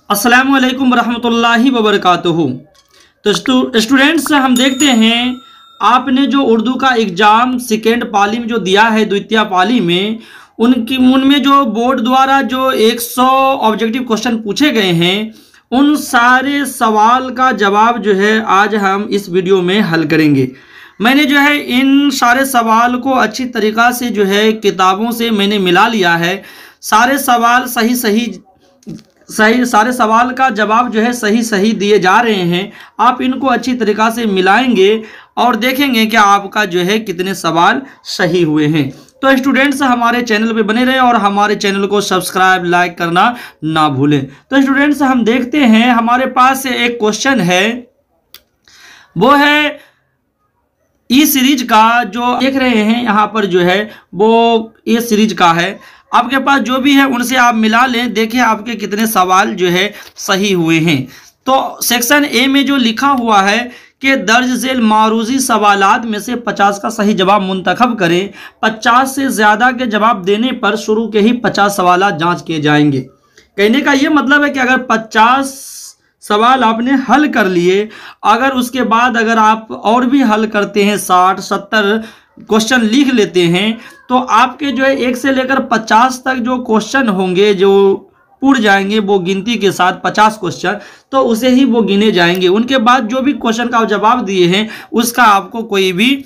अस्सलामु अलैकुम रहमतुल्लाहि व बरकातुहू। तो स्टूडेंट्स, हम देखते हैं आपने जो उर्दू का एग्ज़ाम सेकेंड पाली में जो दिया है, द्वितीय पाली में, उनमें जो बोर्ड द्वारा जो 100 ऑब्जेक्टिव क्वेश्चन पूछे गए हैं, उन सारे सवाल का जवाब जो है आज हम इस वीडियो में हल करेंगे। मैंने जो है इन सारे सवाल को अच्छी तरीक़ा से जो है किताबों से मैंने मिला लिया है। सारे सवाल सारे सवाल का जवाब जो है सही दिए जा रहे हैं। आप इनको अच्छी तरीक़ा से मिलाएंगे और देखेंगे कि आपका जो है कितने सवाल सही हुए हैं। तो स्टूडेंट्स, हमारे चैनल पे बने रहें और हमारे चैनल को सब्सक्राइब लाइक करना ना भूलें। तो स्टूडेंट्स, हम देखते हैं हमारे पास एक क्वेश्चन है, वो है ई सीरीज का। जो देख रहे हैं यहाँ पर जो है वो ये सीरीज का है। आपके पास जो भी है उनसे आप मिला लें, देखें आपके कितने सवाल जो है सही हुए हैं। तो सेक्शन ए में जो लिखा हुआ है कि दर्ज झेल मारूजी सवालात में से 50 का सही जवाब मुंतखब करें। 50 से ज़्यादा के जवाब देने पर शुरू के ही 50 सवाल जांच किए जाएंगे। कहने का ये मतलब है कि अगर 50 सवाल आपने हल कर लिए, अगर उसके बाद अगर आप और भी हल करते हैं, 60-70 क्वेश्चन लिख लेते हैं, तो आपके जो है 1 से लेकर 50 तक जो क्वेश्चन होंगे, जो पूर्ण जाएंगे वो गिनती के साथ 50 क्वेश्चन, तो उसे ही वो गिने जाएंगे। उनके बाद जो भी क्वेश्चन का जवाब दिए हैं उसका आपको कोई भी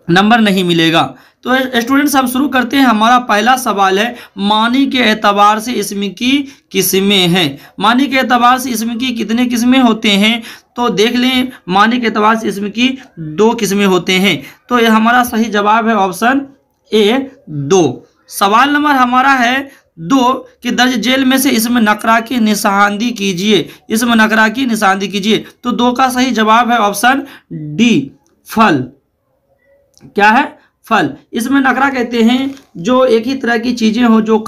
नंबर नहीं मिलेगा। तो स्टूडेंट्स, हम शुरू करते हैं। हमारा पहला सवाल है, मानी के एतबार से इसम की किस्में हैं। मानी के एतबार से इसम की कितने किस्में होते हैं? तो देख लें, मानी के एतबार से इसम की 2 किस्में होते हैं। तो ये हमारा सही जवाब है ऑप्शन ए 2। सवाल नंबर हमारा है 2 कि दर्ज जेल में से इसमें नकरा की निशानदी कीजिए। इसमें नकरा की निशानदी कीजिए। तो 2 का सही जवाब है ऑप्शन डी, फल। क्या है? फल। इसमें नकरा कहते हैं जो एक ही तरह की चीजें हो, जो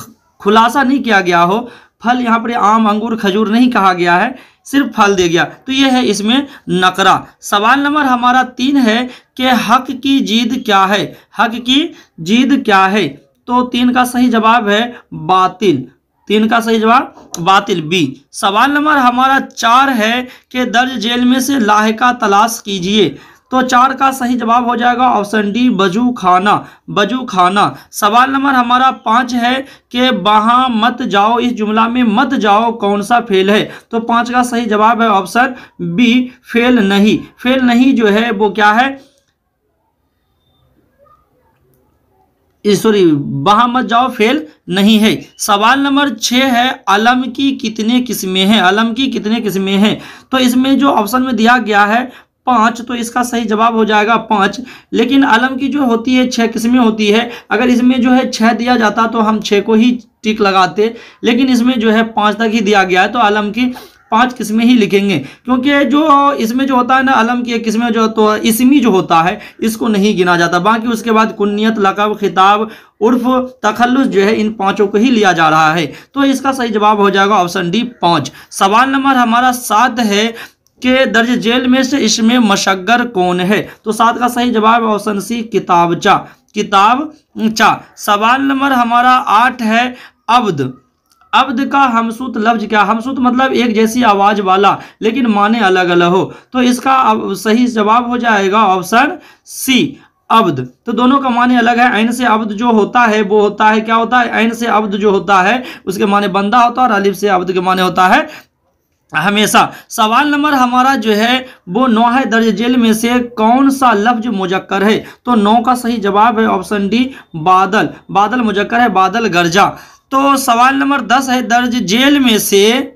खुलासा नहीं किया गया हो। फल यहाँ पर आम, अंगूर, खजूर नहीं कहा गया है, सिर्फ फल दे गया, तो यह है इसमें नकरा। सवाल नंबर हमारा 3 है कि हक की जीद क्या है? हक की जीद क्या है? तो 3 का सही जवाब है बातिल। 3 का सही जवाब बातिल, बी। सवाल नंबर हमारा 4 है कि दर्ज जेल में से लाहिका तलाश कीजिए। तो 4 का सही जवाब हो जाएगा ऑप्शन डी, वजू खाना। वजू खाना। सवाल नंबर हमारा 5 है कि वहाँ मत जाओ, इस जुमला में मत जाओ कौन सा फेल है? तो 5 का सही जवाब है ऑप्शन बी, फेल नहीं। फेल नहीं जो है वो क्या है? सॉरी, वहाँ मत जाओ फेल नहीं है। सवाल नंबर 6 है, अलम की कितने किस्में हैं? अलम की कितने किस्में हैं? तो इसमें जो ऑप्शन में दिया गया है 5, तो इसका सही जवाब हो जाएगा 5। लेकिन अलम की जो होती है 6 किस्में होती है। अगर इसमें जो है 6 दिया जाता तो हम 6 को ही टिक लगाते, लेकिन इसमें जो है 5 तक ही दिया गया है, तो अलम की 5 किस्में ही लिखेंगे। क्योंकि जो इसमें जो होता है ना, अलम की एक किस्में जो तो इसमी जो होता है इसको नहीं गिना जाता। बाकी उसके बाद कुन्नियत, लक़ब, खिताब, उर्फ, तखल्लुस जो है इन 5 को ही लिया जा रहा है। तो इसका सही जवाब हो जाएगा ऑप्शन डी, 5। सवाल नंबर हमारा 7 है कि दर्ज जेल में से इसमें मशग्गर कौन है? तो 7 का सही जवाब है ऑप्शन सी, किताबचा। किताबचा। सवाल नंबर हमारा 8 है, अब्द। अब्द का हमसूत लफ्ज क्या? हमसूत मतलब एक जैसी आवाज वाला, लेकिन माने अलग अलग हो। तो इसका सही जवाब हो जाएगा ऑप्शन सी, अब्द। तो दोनों का माने अलग है। ऐन से अब्द जो होता है वो होता है, क्या होता है? ऐन से अब्द जो होता है उसके माने बंदा होता है, और अलिफ से अब्द के माने होता है हमेशा। सवाल नंबर हमारा जो है वो 9 है, दर्ज जेल में से कौन सा लफ्ज मुजक्कर है? तो 9 का सही जवाब है ऑप्शन डी, बादल। बादल मुजक्कर है, बादल गरजा। तो सवाल नंबर 10 है, दर्ज जेल में से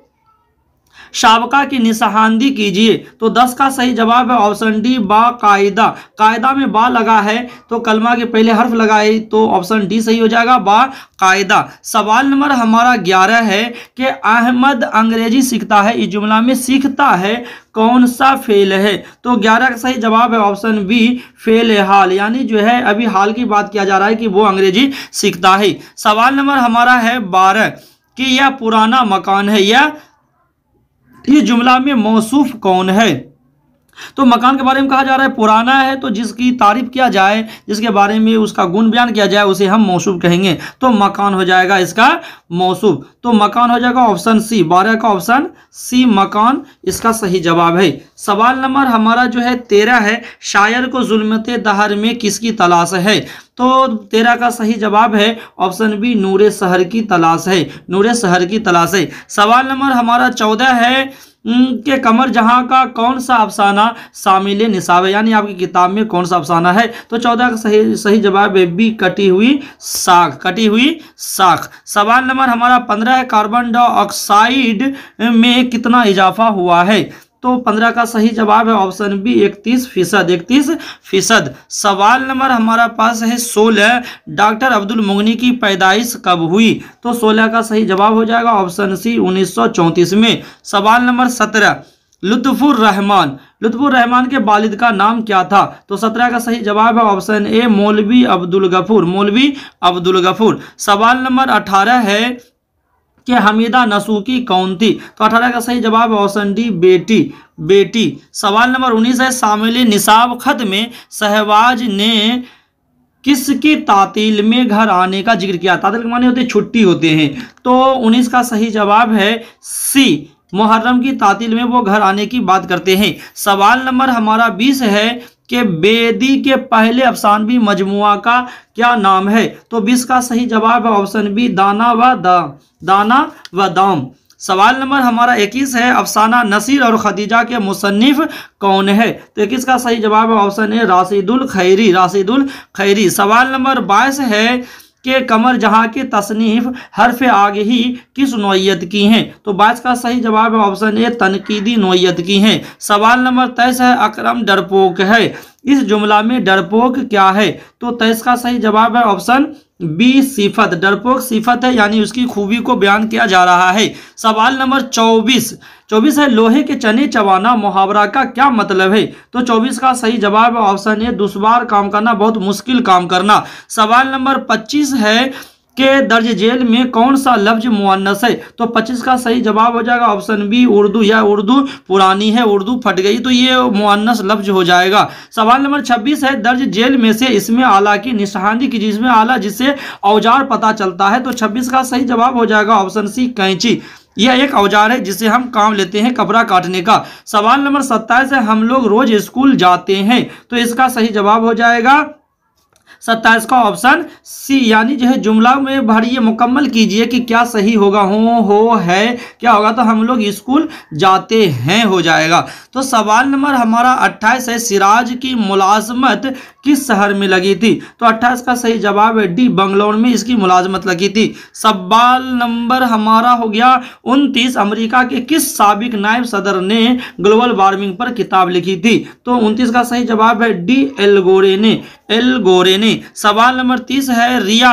शाबका की निशानदी कीजिए। तो 10 का सही जवाब है ऑप्शन डी, बाकायदा। कायदा में बा लगा है तो कलमा के पहले हर्फ लगाए, तो ऑप्शन डी सही हो जाएगा, बाकायदा। सवाल नंबर हमारा 11 है कि अहमद अंग्रेजी सीखता है, इस जुमला में सीखता है कौन सा फेल है? तो 11 का सही जवाब है ऑप्शन बी, फेल हाल। यानी जो है अभी हाल की बात किया जा रहा है कि वो अंग्रेजी सीखता है। सवाल नंबर हमारा है 12 कि यह पुराना मकान है, यह जुमला में मौसूफ कौन है? तो मकान के बारे में कहा जा रहा है पुराना है, तो जिसकी तारीफ किया जाए, जिसके बारे में उसका गुण बयान किया जाए, उसे हम मौसूफ कहेंगे। तो मकान हो जाएगा इसका मौसूफ। तो मकान हो जाएगा ऑप्शन सी, 12 का ऑप्शन सी मकान इसका सही जवाब है। सवाल नंबर हमारा जो है 13 है, शायर को जुल्मते दहर में किसकी तलाश है? तो 13 का सही जवाब है ऑप्शन बी, नूरे शहर की तलाश है, नूरे शहर की तलाश है। सवाल नंबर हमारा 14 है कि कमर जहां का कौन सा अफसाना शामिल निसाब है, यानी आपकी किताब में कौन सा अफसाना है? तो 14 का सही जवाब है बी, कटी हुई साख, कटी हुई साख। सवाल नंबर हमारा 15 है, कार्बन डाइऑक्साइड में कितना इजाफा हुआ है? तो 15 का सही जवाब है ऑप्शन बी, 31%, 31%। सवाल नंबर हमारा पास है 16, डॉक्टर अब्दुल मुगनी की पैदाइश कब हुई? तो 16 का सही जवाब हो जाएगा ऑप्शन सी, 1934 में। सवाल नंबर 17, लुत्फुर रहमान के वालिद का नाम क्या था? तो 17 का सही जवाब है ऑप्शन ए, मौलवी अब्दुल गफूर, मौलवी अब्दुल गफूर। सवाल नंबर 18 है कि हमीदा नसूकी कौन थी? तो 18 का सही जवाब है ऑप्शन डी, बेटी। सवाल नंबर 19 है, शामिल निसाब खत में शहबाज ने किसकी तातील में घर आने का जिक्र किया? तातील के माने होते हैं छुट्टी होते हैं। तो 19 का सही जवाब है सी, मुहर्रम की तातील में वो घर आने की बात करते हैं। सवाल नंबर हमारा 20 है कि बेदी के पहले अफसानवी मजमुआ का क्या नाम है? तो 20 का सही जवाब है ऑप्शन बी, दाना व दाम। सवाल नंबर हमारा 21 है, अफसाना नसीर और खदीजा के मुसन्निफ कौन है? तो 21 का सही जवाब है ऑप्शन ए, राशिदुल खैरी। सवाल नंबर 22 है कि कमर जहां के तसनीफ हर्फ आगे ही किस नौइयत की हैं? तो 22 का सही जवाब है ऑप्शन ए, तनकीदी नौइयत की हैं। सवाल नंबर 23 है, अकरम डरपोक है, इस जुमला में डरपोक क्या है? तो 23 का सही जवाब है ऑप्शन बी, सिफत। डरपोक सिफत है, यानी उसकी खूबी को बयान किया जा रहा है। सवाल नंबर 24 है, लोहे के चने चबाना मुहावरा का क्या मतलब है? तो 24 का सही जवाब है ऑप्शन ए, दुश्वार काम करना, बहुत मुश्किल काम करना। सवाल नंबर 25 है के दर्ज जेल में कौन सा लफ्ज मुअन्नस है? तो 25 का सही जवाब हो जाएगा ऑप्शन बी, उर्दू, या उर्दू पुरानी है, उर्दू फट गई, तो ये मुअन्नस लफ्ज हो जाएगा। सवाल नंबर 26 है, दर्ज जेल में से इसमें आला की निशानी की, जिसमें आला जिससे औजार पता चलता है। तो 26 का सही जवाब हो जाएगा ऑप्शन सी, कैंची। यह एक औजार है जिससे हम काम लेते हैं कपड़ा काटने का। सवाल नंबर 27 है, हम लोग रोज स्कूल जाते हैं, तो इसका सही जवाब हो जाएगा 27 का ऑप्शन सी, यानी जो है जुमला में भरिए, मुकम्मल कीजिए कि क्या सही होगा, हो है, क्या होगा? तो हम लोग स्कूल जाते हैं हो जाएगा। तो सवाल नंबर हमारा 28 है, सिराज की मुलाजमत किस शहर में लगी थी? तो 28 का सही जवाब है डी, बंगलौर में इसकी मुलाजमत लगी थी। सवाल नंबर हमारा हो गया 29, अमेरिका के किस साबिक नायब सदर ने ग्लोबल वार्मिंग पर किताब लिखी थी? तो 29 का सही जवाब है डी, एल गोरे ने। सवाल नंबर 30 है, रिया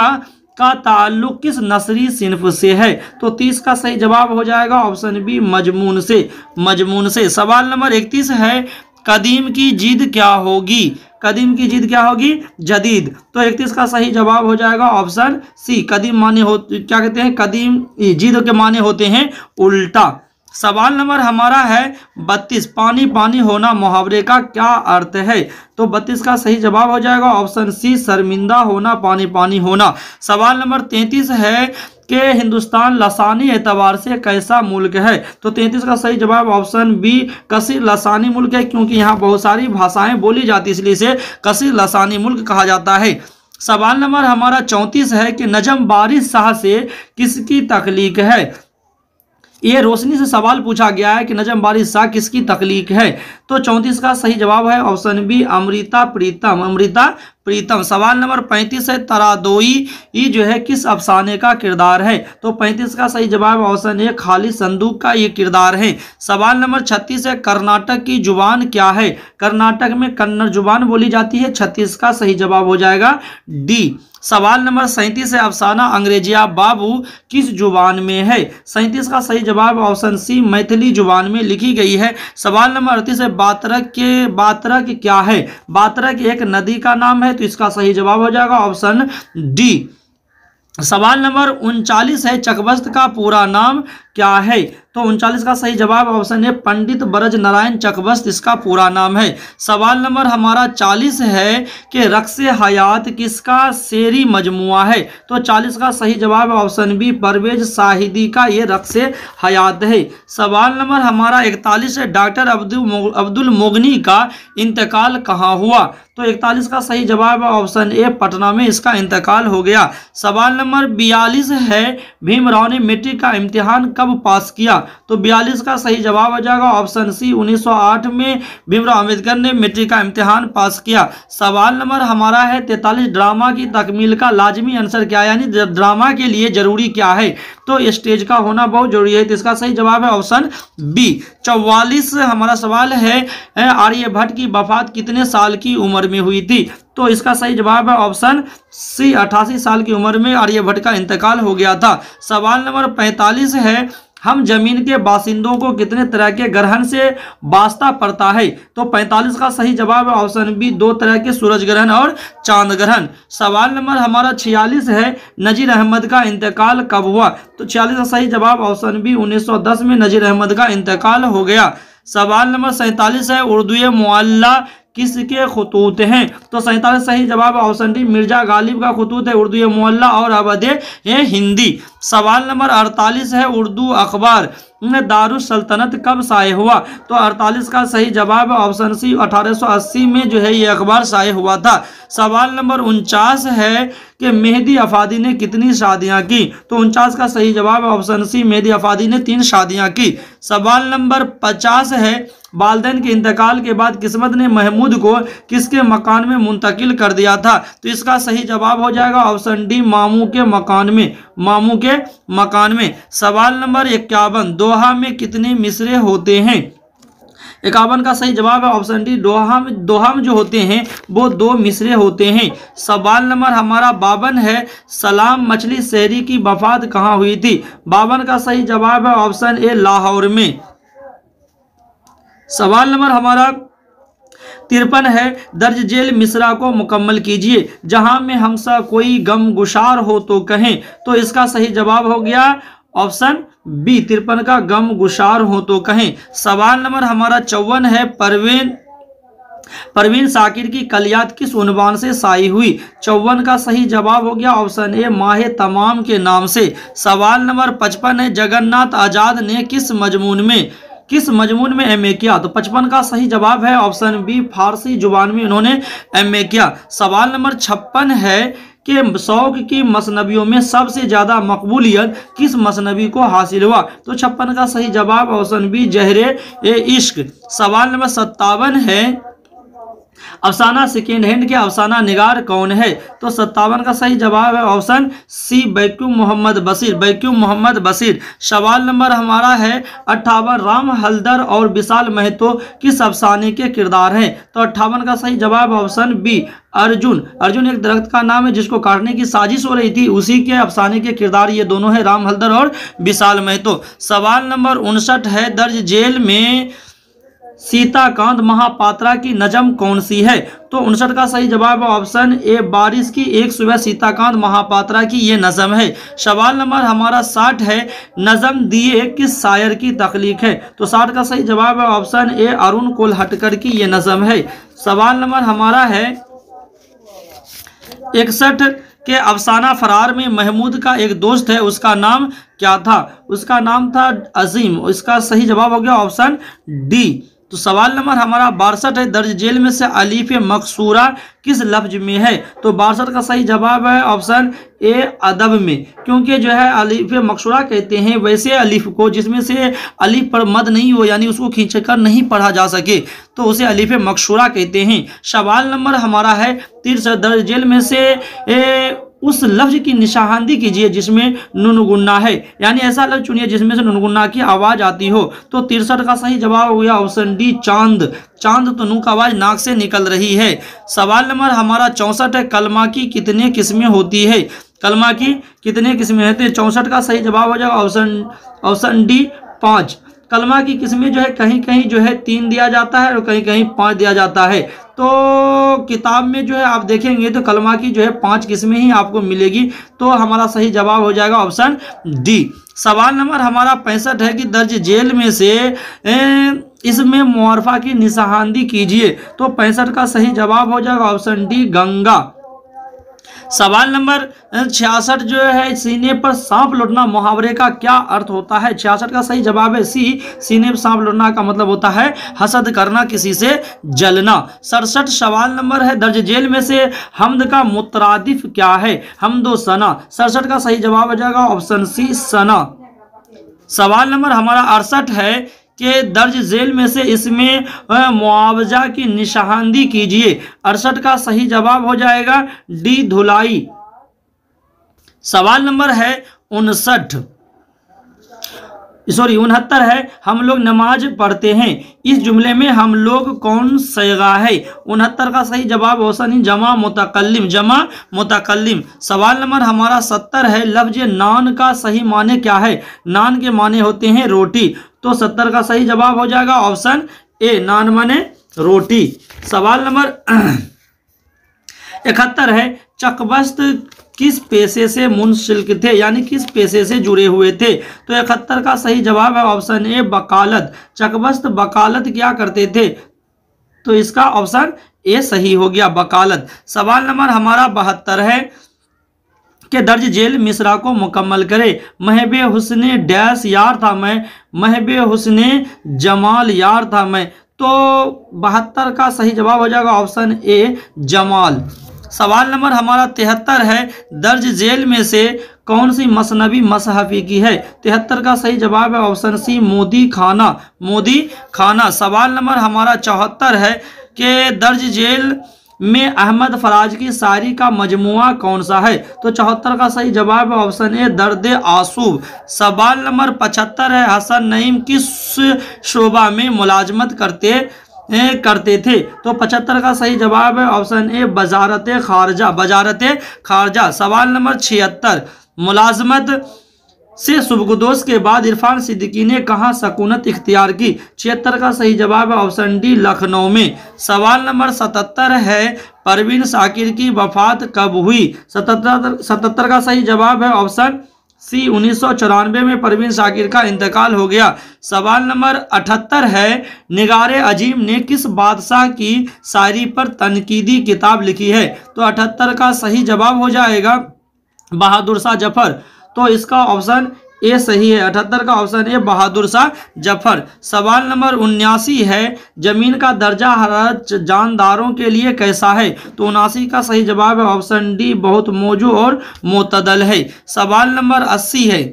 का ताल्लुक किस नसरी सिन्फ से है? तो 30 का सही जवाब हो जाएगा ऑप्शन बी, मजमून से। सवाल नंबर 31 है, कदीम की जिद क्या होगी? कदीम की जिद क्या होगी? जदीद। तो 31 का सही जवाब हो जाएगा ऑप्शन सी, कदीम माने हो, क्या कहते हैं, कदीम जिद के माने होते हैं उल्टा। सवाल नंबर हमारा है 32, पानी पानी होना मुहावरे का क्या अर्थ है? तो 32 का सही जवाब हो जाएगा ऑप्शन सी, शर्मिंदा होना, पानी पानी होना। सवाल नंबर 33 है कि हिंदुस्तान लसानी एतबार से कैसा मुल्क है? तो 33 का सही जवाब ऑप्शन बी, कसीर लसानी मुल्क है, क्योंकि यहाँ बहुत सारी भाषाएं बोली जाती है, इसलिए इसे कसीर लसानी मुल्क कहा जाता है। सवाल नंबर हमारा 34 है कि नजम बारिश शाह से किसकी तख्लीक है? ये रोशनी से सवाल पूछा गया है कि नजम बारिश शाह किसकी तख्लीक है? तो 34 का सही जवाब है ऑप्शन बी, अमृता प्रीतम। सवाल नंबर 35 है, तरादोई ये जो है किस अफसाने का किरदार है? तो 35 का सही जवाब ऑप्शन ए, खालिद संदूक का ये किरदार है। सवाल नंबर 36 है, कर्नाटक की जुबान क्या है? कर्नाटक में कन्नड़ जुबान बोली जाती है। 36 का सही जवाब हो जाएगा डी। सवाल नंबर 37 है, अफसाना अंग्रेजिया बाबू किस जुबान में है? 37 का सही जवाब ऑप्शन सी, मैथिली जुबान में लिखी गई है। सवाल नंबर 38 है, बात्रक क्या है? बात्रक एक नदी का नाम है, तो इसका सही जवाब हो जाएगा ऑप्शन डी। सवाल नंबर 39 है, चकबस्त का पूरा नाम क्या है? तो 39 का सही जवाब ऑप्शन है पंडित ब्रज नारायण चकबस्त इसका पूरा नाम है। सवाल नंबर हमारा 40 है कि रक्स हयात किसका शेरी मजमुआ है? तो 40 का सही जवाब ऑप्शन बी परवेज शाहिदी का ये रक्स हयात है। सवाल नंबर हमारा 41 है डॉक्टर अब्दुल मोगनी का इंतकाल कहाँ हुआ? तो 41 का सही जवाब ऑप्शन ए पटना में इसका इंतकाल हो गया। सवाल नंबर 42 है भीमराव ने मैट्रिक का इम्तिहान कब पास किया? तो 42 का सही जवाब हो जाएगा ऑप्शन सी 1908 में भीमराव अम्बेडकर ने मैट्रिक का इम्तिहान पास किया। सवाल नंबर हमारा है 43 ड्रामा की तकमील का लाजमी आंसर क्या है, यानी ड्रामा के लिए जरूरी क्या है? तो स्टेज का होना बहुत जरूरी है, तो इसका सही जवाब है ऑप्शन बी। 44 हमारा सवाल है आर्यभट्ट की वफात कितने साल की उम्र में हुई थी? तो इसका सही जवाब है ऑप्शन सी 88 साल की उम्र में आर्यभट्ट का इंतकाल हो गया था। सवाल नंबर 45 है हम जमीन के बासिंदों को कितने तरह के ग्रहण से वास्ता पड़ता है? तो 45 का सही जवाब है ऑप्शन बी 2 तरह के सूरज ग्रहण और चांद ग्रहण। सवाल नंबर हमारा 46 है नजीर अहमद का इंतकाल कब हुआ? तो 46 का सही जवाब ऑप्शन बी 1910 में नजीर अहमद का इंतकाल हो गया। सवाल नंबर 47 है उर्दू मुअल्ला किसके खतूत हैं? तो 47 सही जवाब ऑप्शन डी मिर्जा गालिब का खतूत है उर्दू मुअल्ला और अवधे हिंदी। सवाल नंबर 48 है उर्दू अखबार दारुस सल्तनत कब शाये हुआ? तो 48 का सही जवाब ऑप्शन सी 1880 में जो है ये अखबार शाये हुआ था। सवाल नंबर 49 है कि मेहदी अफादी ने कितनी शादियां की? तो 49 का सही जवाब ऑप्शन सी मेहदी अफादी ने 3 शादियां की। सवाल नंबर 50 है वालिदैन के इंतकाल के बाद किस्मत ने महमूद को किसके मकान में मुंतकिल कर दिया था? तो इसका सही जवाब हो जाएगा ऑप्शन डी मामू के मकान में, मामू के मकान में। सवाल नंबर 51 दोहा में कितने मिसरे होते हैं? 51 का सही जवाब है ऑप्शन डी दोहा में जो होते हैं वो 2 मिसरे होते हैं। सवाल नंबर हमारा 52 है सलाम मछली शहरी की वफात कहाँ हुई थी? 52 का सही जवाब है ऑप्शन ए लाहौर में। सवाल नंबर हमारा 53 है दर्ज जेल मिसरा को मुकम्मल कीजिए जहां में हमसा कोई गम गुशार हो तो कहें। तो इसका सही जवाब हो गया ऑप्शन बी 53 का गम गुशार हो तो कहें। सवाल नंबर हमारा 54 है परवीन शाकिर की कलियात किस उन्वान से शाई हुई? 54 का सही जवाब हो गया ऑप्शन ए माहे तमाम के नाम से। सवाल नंबर 55 है जगन्नाथ आजाद ने किस मजमून में एमए किया? तो 55 का सही जवाब है ऑप्शन बी फारसी जुबान में उन्होंने एमए किया। सवाल नंबर 56 है कि शौक की मसनबियों में सबसे ज्यादा मकबूलियत किस मसनबी को हासिल हुआ? तो 56 का सही जवाब ऑप्शन बी जहरे इश्क। सवाल नंबर 57 है अफसाना सेकेंड हैंड के अफसाना निगार कौन है? तो 57 का सही जवाब है option C vacuum Mohammad Bashir. सवाल नंबर हमारा है 58 राम हलदर और विशाल महतो किस अफसाने के किरदार हैं? तो 58 का सही जवाब ऑप्शन बी अर्जुन एक दरख्त का नाम है जिसको काटने की साजिश हो रही थी, उसी के अफसाने के किरदार ये दोनों है राम हलदर और विशाल महतो। सवाल नंबर 59 है दर्ज जेल में सीताकांत महापात्रा की नज़म कौन सी है? तो 59 का सही जवाब ऑप्शन ए बारिश की एक सुबह सीताकांत महापात्रा की ये नज़म है। सवाल नंबर हमारा 60 है नज़म दिए किस शायर की तख्लीक है? तो 60 का सही जवाब है ऑप्शन ए अरुण कोल्हटकर की ये नज़म है। सवाल नंबर हमारा है 61 के अफसाना फरार में महमूद का एक दोस्त है उसका नाम क्या था? उसका नाम था अजीम। इसका सही जवाब हो गया ऑप्शन डी। तो सवाल नंबर हमारा 62 है दर्ज जेल में से अलीफ मकसूरा किस लफ्ज में है? तो 62 का सही जवाब है ऑप्शन ए अदब में, क्योंकि जो है अलीफ मकसूरा कहते हैं वैसे अलीफ को जिसमें से अलीफ पर मद नहीं हो यानी उसको खींचकर नहीं पढ़ा जा सके तो उसे अलीफ मकसूरा कहते हैं। सवाल नंबर हमारा है 63 दर्ज जेल में से उस लफ्ज की निशानदी कीजिए जिसमें नुनगुन्ना है, यानी ऐसा लफ्ज चुनिए जिसमें से नुनगुन्ना की आवाज आती हो। तो 63 का सही जवाब हो गया ऑप्शन डी चांद तो नू का आवाज नाक से निकल रही है। सवाल नंबर हमारा 64 है कलमा की कितने किस्में होती है? कलमा की कितने किस्में होती है? 64 का सही जवाब हो जाएगा ऑप्शन डी 5। कलमा की किस्में जो है कहीं कहीं जो है 3 दिया जाता है और कहीं कहीं 5 दिया जाता है। तो किताब में जो है आप देखेंगे तो कलमा की जो है 5 किस्में ही आपको मिलेगी। तो हमारा सही जवाब हो जाएगा ऑप्शन डी। सवाल नंबर हमारा 65 है कि दर्ज जेल में से इसमें मुआरफा की निशानदी कीजिए। तो 65 का सही जवाब हो जाएगा ऑप्शन डी गंगा। सवाल नंबर 66 जो है सीने पर सांप लौटना मुहावरे का क्या अर्थ होता है। 66 का सही जवाब है सी, सीने पर सांप लौटना का मतलब होता है हसद करना, किसी से जलना। 67 सवाल नंबर है दर्ज जेल में से हमद का मुतरादिफ क्या है। हमदो सना। 67 का सही जवाब हो जाएगा ऑप्शन सी सना। सवाल नंबर हमारा 68 है कि दर्ज जेल में से इसमें मुआवजा की निशानदी कीजिए। 68 का सही जवाब हो जाएगा डी धुलाई। सवाल नंबर है 69 है हम लोग नमाज पढ़ते हैं। इस जुमले में हम लोग कौन सैगा है। 69 का सही जवाब ऑप्शन जमा मुतकल्लिम, जमा मुतकल्लिम। सवाल नंबर हमारा 70 है लफ्ज नान का सही माने क्या है। नान के माने होते हैं रोटी। तो 70 का सही जवाब हो जाएगा ऑप्शन ए, नान माने रोटी। सवाल नंबर 71 है चकबस्त किस पेशे से मुंसलिक थे, यानी किस पेशे से जुड़े हुए थे। तो 71 का सही जवाब है ऑप्शन ए वकालत। चकबस्त वकालत क्या करते थे, तो इसका ऑप्शन ए सही हो गया वकालत। सवाल नंबर हमारा 72 है कि दर्ज जेल मिसरा को मुकम्मल करे। महबे हुस्ने डैश यार था मैं, महबे हुस्ने जमाल यार था मैं। तो 72 का सही जवाब हो जाएगा ऑप्शन ए जमाल। सवाल नंबर हमारा 73 है दर्ज जेल में से कौन सी मसनबी मसहफी की है। 73 का सही जवाब है ऑप्शन सी मोदी खाना, मोदी खाना। सवाल नंबर हमारा 74 है कि दर्ज जेल में अहमद फराज की शायरी का मजमुआ कौन सा है। तो 74 का सही जवाब है ऑप्शन ए दर्द आसूब। सवाल नंबर 75 है हसन नईम किस शोबा में मुलाजमत करते थे। तो 75 का सही जवाब है ऑप्शन ए वजारत खारजा, वजारत खारजा। सवाल नंबर 76 मुलाजमत से सुबगदोश के बाद इरफान सिद्दीकी ने कहाँ सकूनत इख्तियार की। 76 का सही जवाब है ऑप्शन डी लखनऊ में। सवाल नंबर 77 है परवीन शाकिर की वफात कब हुई। 77 का सही जवाब है ऑप्शन सी 1994 में परवीन शाकिर का इंतकाल हो गया। सवाल नंबर 78 है निगारे अजीम ने किस बादशाह की शायरी पर तनकीदी किताब लिखी है। तो 78 का सही जवाब हो जाएगा बहादुर शाह जफर। तो इसका ऑप्शन ए सही है, 78 का ऑप्शन ए बहादुर शाह जफर। सवाल नंबर 79 है जमीन का दर्जा हरारत जानदारों के लिए कैसा है। तो 79 का सही जवाब है ऑप्शन डी बहुत मौजू और मोतदल है। सवाल नंबर 80 है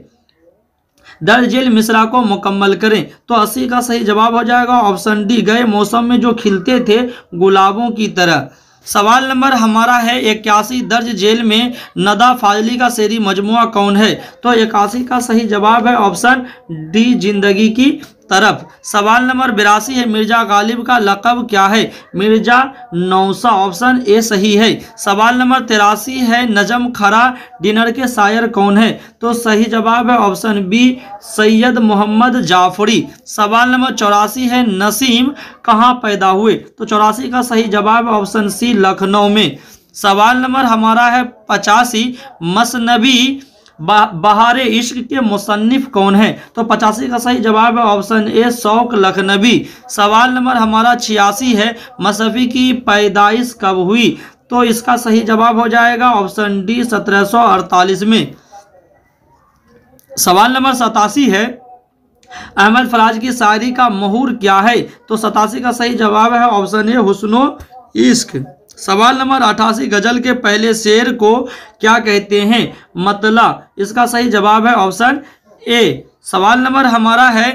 दर्ज जेल मिसरा को मुकम्मल करें। तो 80 का सही जवाब हो जाएगा ऑप्शन डी गए मौसम में जो खिलते थे गुलाबों की तरह। सवाल नंबर हमारा है 81 दर्ज जेल में नदा फाजली का शेरी मजमुआ कौन है। तो 81 का सही जवाब है ऑप्शन डी जिंदगी की तरफ। सवाल नंबर 82 है मिर्जा गालिब का लक़ब क्या है। मिर्जा नौसा, ऑप्शन ए सही है। सवाल नंबर 83 है नजम खरा डिनर के शायर कौन है। तो सही जवाब है ऑप्शन बी सैयद मोहम्मद जाफरी। सवाल नंबर 84 है नसीम कहाँ पैदा हुए। तो 84 का सही जवाब है ऑप्शन सी लखनऊ में। सवाल नंबर हमारा है 85 मसनबी बहारे इश्क के मुसन्निफ कौन है। तो 85 का सही जवाब है ऑप्शन ए शौक लखनवी। सवाल नंबर हमारा 86 है मसहफी की पैदाइश कब हुई। तो इसका सही जवाब हो जाएगा ऑप्शन डी 1748 में। सवाल नंबर 87 है अहमद फराज की शायरी का महूर क्या है। तो 87 का सही जवाब है ऑप्शन ए हुस्नो इश्क। सवाल नंबर 88 गजल के पहले शेर को क्या कहते हैं। मतला, इसका सही जवाब है ऑप्शन ए। सवाल नंबर हमारा है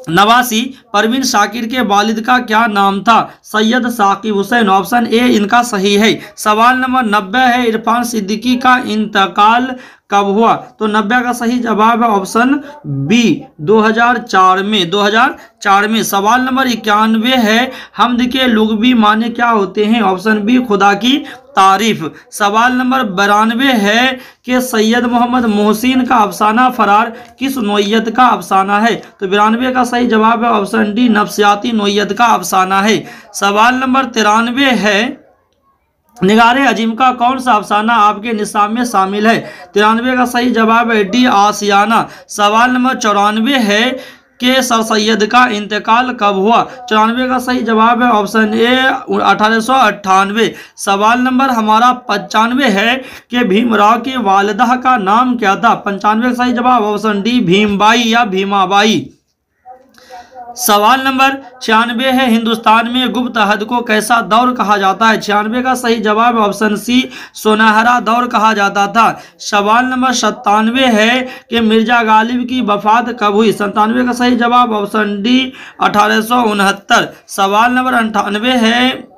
89 परवीन शाकिर के वालिद का क्या नाम था। सैयद साकिब हुसैन, ऑप्शन ए इनका सही है। सवाल नंबर 90 है इरफान सिद्दीकी का इंतकाल कब हुआ? तो 90 का सही जवाब है ऑप्शन बी 2004 में। 2004 में। सवाल नंबर 91 है, हमद के लुग़वी माने क्या होते हैं? ऑप्शन बी खुदा की तारीफ। सवाल नंबर 92 है कि सैयद मोहम्मद मोहसिन का अफसाना फरार किस नौइयत का अफसाना है? तो 92 का सही जवाब है ऑप्शन डी नफ्सियाती नौइयत का अफसाना है। सवाल नंबर 93 है, निगारे अजीम का कौन सा अफसाना आपके निसाब में शामिल है? 93 का सही जवाब है डी आसियाना। सवाल नंबर 94 है कि सर सैयद का इंतकाल कब हुआ? 94 का सही जवाब है ऑप्शन ए 1898। सवाल नंबर हमारा 95 है कि भीमराव की वालिदा का नाम क्या था? 95 का सही जवाब ऑप्शन डी भीमबाई या भीमाबाई। सवाल नंबर 96 है, हिंदुस्तान में गुप्त अहद को कैसा दौर कहा जाता है? 96 का सही जवाब ऑप्शन सी सुनहरा दौर कहा जाता था। सवाल नंबर 97 है कि मिर्जा गालिब की वफात कब हुई? 97 का सही जवाब ऑप्शन डी 1869। सवाल नंबर 98 है,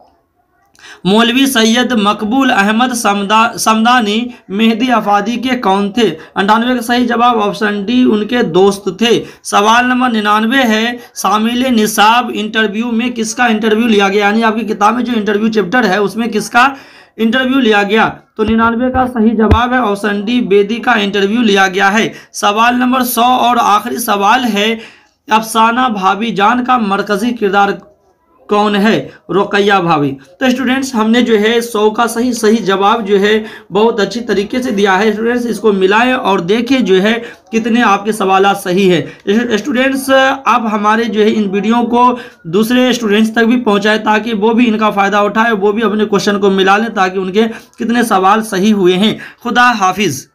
मौलवी सैयद मकबूल अहमद समदानी मेहदी अफादी के कौन थे? 98 का सही जवाब ऑप्शन डी उनके दोस्त थे। सवाल नंबर 99 है, शामिल निसाब इंटरव्यू में किसका इंटरव्यू लिया गया? यानी आपकी किताब में जो इंटरव्यू चैप्टर है उसमें किसका इंटरव्यू लिया गया? तो 99 का सही जवाब है ऑप्शन डी बेदी का इंटरव्यू लिया गया है। सवाल नंबर 100 और आखिरी सवाल है, अफसाना भाभी जान का मरकजी किरदार कौन है? रुकैया भाभी। तो स्टूडेंट्स हमने जो है 100 का सही जवाब जो है बहुत अच्छी तरीके से दिया है। स्टूडेंट्स इसको मिलाएं और देखें जो है कितने आपके सवाल सही है। स्टूडेंट्स आप हमारे जो है इन वीडियो को दूसरे स्टूडेंट्स तक भी पहुंचाएं ताकि वो भी इनका फ़ायदा उठाए, वो भी अपने क्वेश्चन को मिला लें ताकि उनके कितने सवाल सही हुए हैं। खुदा हाफिज़।